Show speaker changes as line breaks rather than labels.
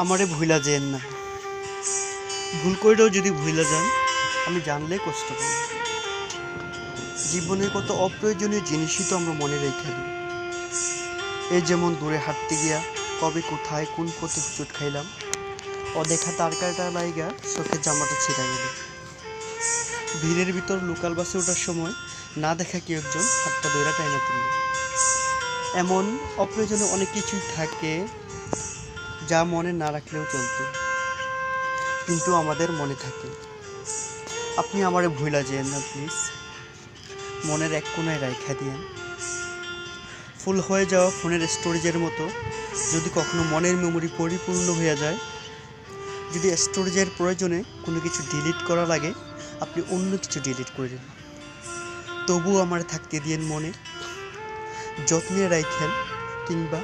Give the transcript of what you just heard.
আমারে ভুইলা যেয়েন না। ভুল কইরাও যদি ভুইলা যান, আমি জানলে কষ্ট পাব। জীবনে কত অপ্রয়োজনীয় জিনিসই তো আমরা মনে রেখে দিই। এই যেমন দূরে হাঁটতে গিয়া কবে কোথায় কোন পথে হোঁচট খাইলাম, অদেখা তারকাটা লাইগা চোখের জামাটা ছিঁড়া গেল। ভিড়ের ভিতর লোকাল বাসে ওঠার সময় না দেখা কেউ একজন হাতটা ধইরা টাইনা তুলল। এমন অপ্রয়োজনীয় অনেক কিছুই থাকে যা মনে না রাখলেও চলতো, কিন্তু আমাদের মনে থাকে। আপনি আমারে ভুইলা যেয়েন না প্লিজ, মনের এক কোণায় রাইখা দিয়েন। ফুল হয়ে যাওয়া ফোনের স্টোরেজের মতো যদি কখনো মনের মেমোরি পরিপূর্ণ হয়ে যায়, যদি স্টোরেজের প্রয়োজনে কোনো কিছু ডিলিট করা লাগে, আপনি অন্য কিছু ডিলিট করে দিন, তবুও আমার থাকতে দিয়েন মনে, যত্নে রাইখেন কিংবা